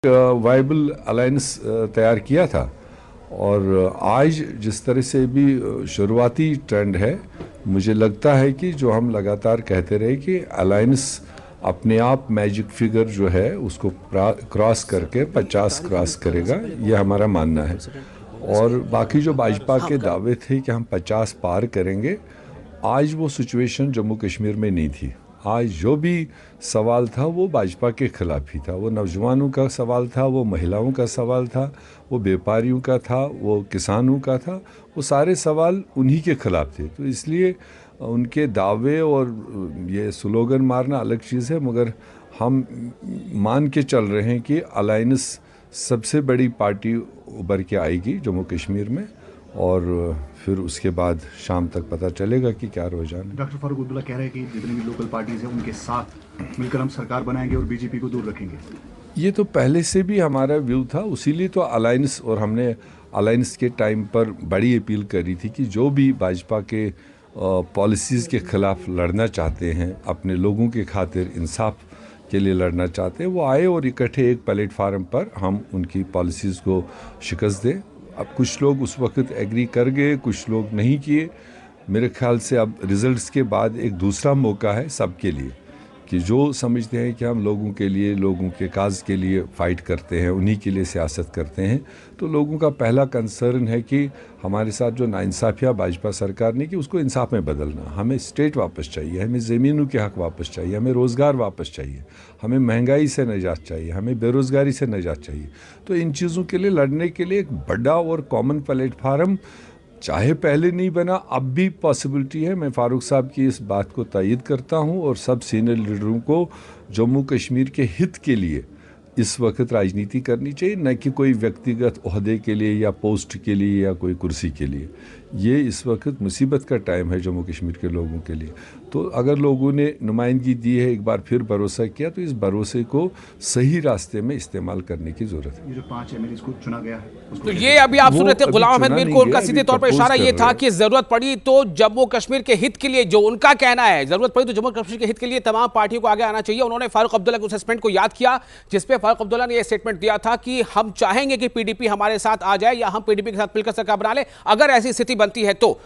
Viable alliance तैयार किया था और आज जिस तरह से भी शुरुआती ट्रेंड है, मुझे लगता है कि जो हम लगातार कहते रहे कि अलायंस अपने आप मैजिक फिगर जो है उसको क्रॉस करके 50 क्रॉस करेगा, ये हमारा मानना है। और बाकी जो भाजपा के दावे थे कि हम 50 पार करेंगे, आज वो सिचुएशन जम्मू कश्मीर में नहीं थी। आज जो भी सवाल था वो भाजपा के खिलाफ ही था। वो नौजवानों का सवाल था, वो महिलाओं का सवाल था, वो व्यापारियों का था, वो किसानों का था। वो सारे सवाल उन्हीं के खिलाफ थे। तो इसलिए उनके दावे और ये स्लोगन मारना अलग चीज़ है, मगर हम मान के चल रहे हैं कि अलायंस सबसे बड़ी पार्टी उभर के आएगी जम्मू कश्मीर में, और फिर उसके बाद शाम तक पता चलेगा कि क्या रुझान है। डॉक्टर फारूक अब्दुल्ला कह रहे हैं कि जितने भी लोकल पार्टीज हैं उनके साथ मिलकर हम सरकार बनाएंगे और बीजेपी को दूर रखेंगे। ये तो पहले से भी हमारा व्यू था, उसीलिए तो अलायंस, और हमने अलायंस के टाइम पर बड़ी अपील करी थी कि जो भी भाजपा के पॉलिसीज़ के ख़िलाफ़ लड़ना चाहते हैं, अपने लोगों के खातिर इंसाफ के लिए लड़ना चाहते हैं, वो आए और इकट्ठे एक प्लेटफार्म पर हम उनकी पॉलिसीज़ को शिकस्त दें। अब कुछ लोग उस वक्त एग्री कर गए, कुछ लोग नहीं किए। मेरे ख्याल से अब रिज़ल्ट्स के बाद एक दूसरा मौका है सबके लिए कि जो समझते हैं कि हम लोगों के लिए, लोगों के काज के लिए फ़ाइट करते हैं, उन्हीं के लिए सियासत करते हैं। तो लोगों का पहला कंसर्न है कि हमारे साथ जो नाइंसाफ़ियाँ भाजपा सरकार ने की, उसको इंसाफ में बदलना। हमें स्टेट वापस चाहिए, हमें ज़मीनों के हक़ वापस चाहिए, हमें रोज़गार वापस चाहिए, हमें महंगाई से निजात चाहिए, हमें बेरोज़गारी से निजात चाहिए। तो इन चीज़ों के लिए लड़ने के लिए एक बड़ा और कॉमन प्लेटफार्म चाहे पहले नहीं बना, अब भी पॉसिबिलिटी है। मैं फारूक साहब की इस बात को तायद करता हूं और सब सीनियर लीडरों को जम्मू कश्मीर के हित के लिए इस वक्त राजनीति करनी चाहिए, न कि कोई व्यक्तिगत ओहदे के लिए या पोस्ट के लिए या कोई कुर्सी के लिए। ये इस वक्त मुसीबत का टाइम है जम्मू कश्मीर के लोगों के लिए। तो अगर लोगों ने नुमाइंदगी दी है, एक बार फिर भरोसा किया, तो इस भरोसे को सही रास्ते में इस्तेमाल करने की ज़रूरत है। ये जो 5 एमएलए को चुना गया है, तो ये अभी आप सुन रहे थे गुलाम अहमद मीर को, उनका सीधे तौर पर इशारा ये था कि जरूरत पड़ी तो जम्मू कश्मीर के हित के लिए, जो उनका कहना है, जरूरत पड़ी तो जम्मू कश्मीर के हित के लिए तमाम पार्टियों को आगे आना चाहिए। उन्होंने फारूक अब्दुल्ला के उस स्टेटमेंट को याद किया जिसपे फारूक अब्दुल्ला ने यह स्टेटमेंट दिया था कि हम चाहेंगे कि पीडीपी हमारे साथ आ जाए या हम पीडीपी के साथ मिलकर सरकार बना ले, अगर ऐसी स्थिति बनती है तो।